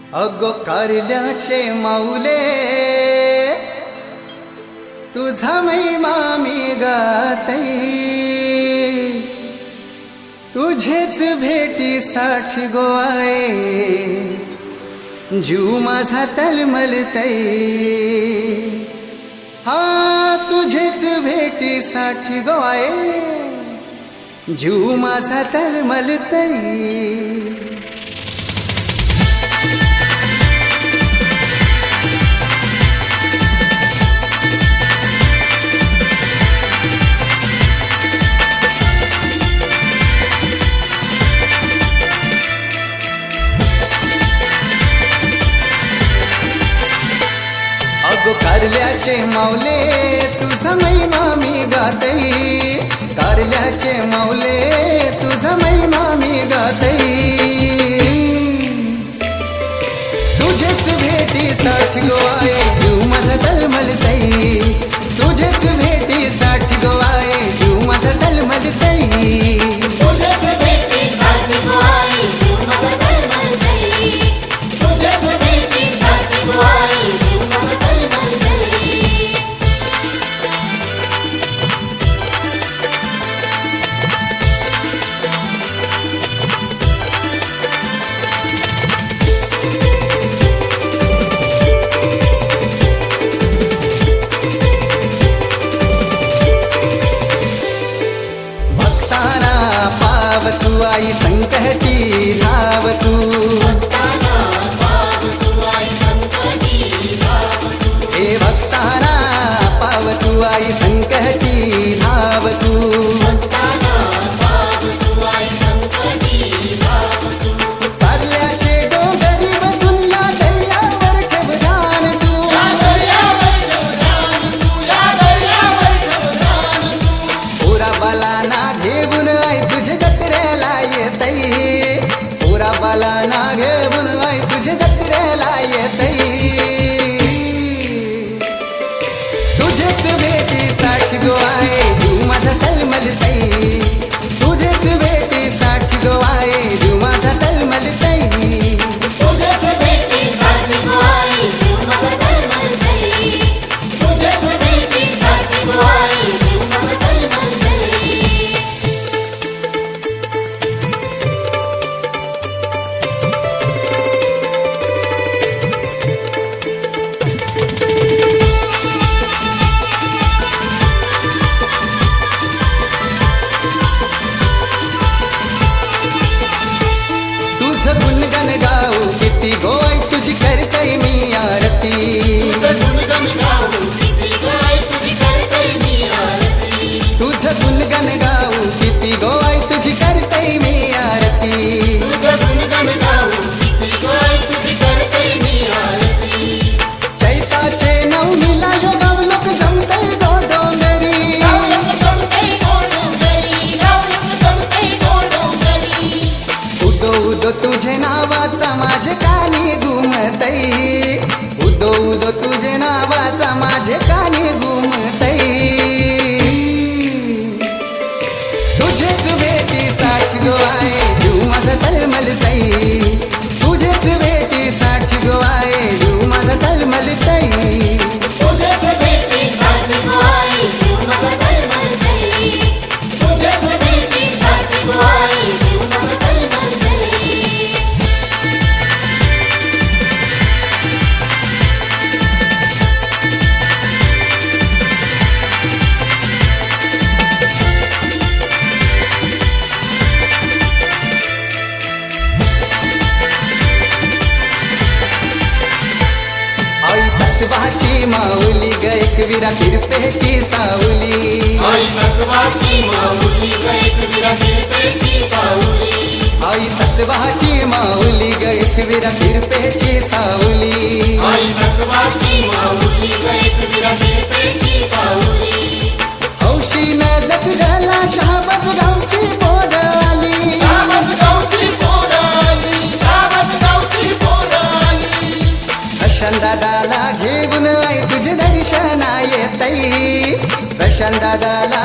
अगो कारल्याचे माऊले तुझा महिमा मी गातई, तुझेच भेटीसाठी गोवाए जीव माझा तळमळतई। हा तुझेच भेटीसाठी गोवाए जीव माझा तळमळतई। अगो कारल्याचे माऊले तुझा महिमा मी गातई, कारल्याचे माऊले तुझा महिमा मी गातई। तुझेच भेटीसाठी गोवाए जीव माझा तळमळतई, तुझेच भेटीसाठी गोवाए जीव माझा तळमळतई। तू आई संकटी धाव तू, हे भक्ताना पाव तू आई संकटी धाव तू। कारल्याचे डोंगरी बसून या दर्यावर ठेव ध्यान तू, पोरा बालांना घेऊन आई तुझे जत्रेला येतई, पोरा बालांना घेऊन आई तुझे जत्रेला येतई। तुझेच भेटीसाठी गोवाए जीव माझा तळमळतई, तुझेच भेटीसाठी गोवाए जीव माझा तळमळतई। गुणगन गाऊ किती गोवाई तुझी करतई मी आरती, तुझं गुणगन गाऊ किती गोवाई तुझी करतई मी आरती। चैताचे नवमीला यो गावलोक जमतई गो डोंगरी, उदो उदो तुझे नावाचा माझे कानी घुमतई, उदो उदो तुझे नावाचा माझे कानी घुमतई। तुझेच भेटीसाठी गोवाए जीव माझा तळमळतई, तुझेच भेटीसाठी गोवाए जीव माझा तळमळतई। आई सतवाची माऊली ग एकविरा किरपेची सावली, आई सतवाची माऊली ग एकविरा किरपेची सावली, आई सतवाची माऊली ग एकविरा किरपेची सावली, आई सतवाची माऊली ग एकविरा किरपेची सावली। हौशी न जगला शहाबाज गावची पोर आली, शाबास गावची पोर आली, शाबास गावची पोर आली। प्रशांत दादाला घेऊन आई तुझे दर्शना येतई, प्रशांत दादाला